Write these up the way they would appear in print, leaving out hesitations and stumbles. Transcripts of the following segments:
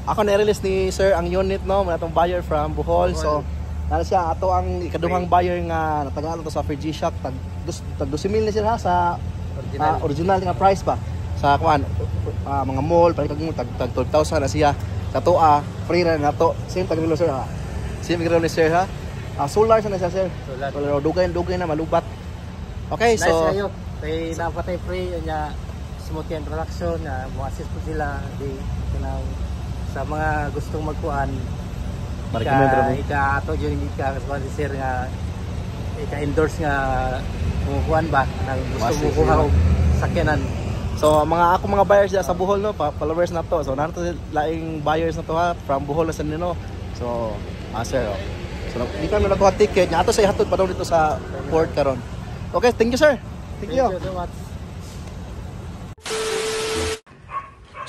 ako na-release ni sir ang unit no, mga itong buyer from Bohol. So nana siya ato ang ikaduhang buyer nga natagaan to sa G-Shock tag 12,000 na siya sa original nga price pa sa kuan mga mall pare kag tag 12,000 na siya kato free ra nato same tag relo sir ha. Same relo ni sir ha. Solar sa na siya sir. Solar dugay na malubat. Okay, nice so kayo. Kay napatay free nya smooth yung production na mo-assist po sila di kanang sa mga gustong magkuan ika-ato yun ika-sir nga ika-endorse nga kumukuan ba nang gusto mo kuha og sakyanan. So mga mga buyers sa Bohol no, followers na to. So nato laing buyers na to ha from Bohol na sa nino. So sir so di kami nagkuha ticket nya ato sa ihatod pa daw dito sa port karon. Okay, thank you sir. Thank you so much.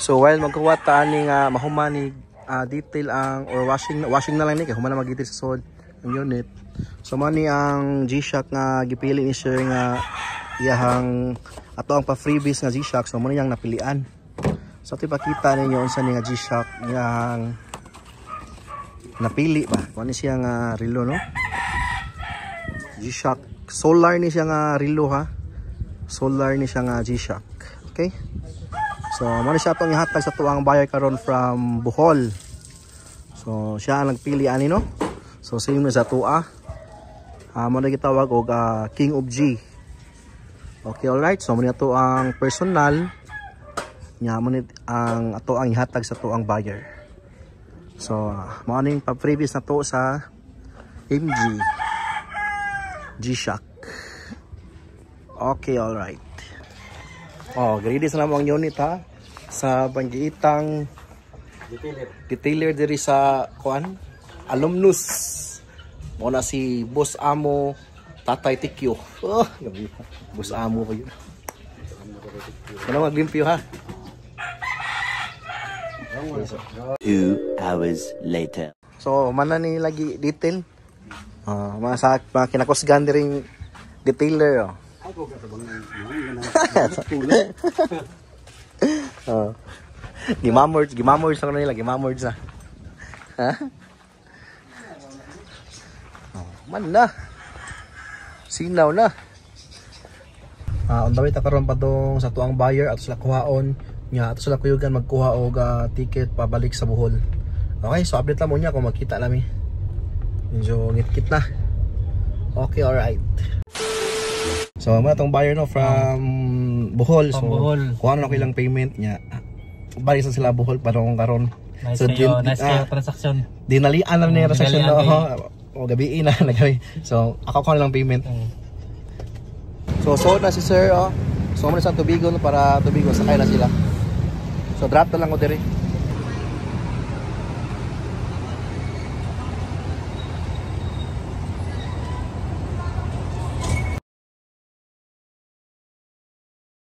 So while magkuha ta ani nga mahumani detail ang or washing na lang ni kay humana mag-detail sa sod ang unit. So mani ang G-Shock nga gipili ni sir nga iyahang ato ang pa freebies nga G-Shock. So mani yang napilian. So ipakita ninyo unsa ni nga G-Shock yang napili ba. Kuno siya nga relo no. G-Shock solar ni siya nga relo ha. Solar ni siya nga G-Shock. Okay? So, muna siya itong ihatag sa tuwang buyer karon from Bohol. So, siya ang nagpili ani no. So, same na sa tuwa. Muna gitawag og King of G. Okay, alright. So, muna ito ang personal. Muna ang ato ang ihatag sa tuwang buyer. So, muna yung pa-previous na to sa MG G-Shock. Okay, alright. Ready sa namang unit ha. Sa panggiitang detailer diri sa kuan alumnus. Mo na si Boss Amo Tatay Tikyo. Gabi. Boss Amo ko yun. Ano maglimpyo ha. 2 hours later. So, mana ni lagi detail. Mga kinakusgan ring detailer Gimamords sa kanila, gimamords na. Ha? Man na. Sinaw na. On the way ta karon pa tong sa tuang buyer at sila kuhaon nya ato sila kuyugan magkuha og ticket pabalik sa Bohol. Okay, so update lang mo niya kung makita lami. Medyo ngit-kit na. Okay, alright. So, mga itong buyer no from Bohol. So, kuha na ko ilang payment niya. Balik sa sila Bohol parang karon. Nice so, nice kayo transaction. Dinalian lang na yung transaction no. O gabiin na nagabi. So, ako kuha na lang payment. So na si sir. So, muna sa Tubigon para Tubigon sakay na sila. So, drop na lang ko diri.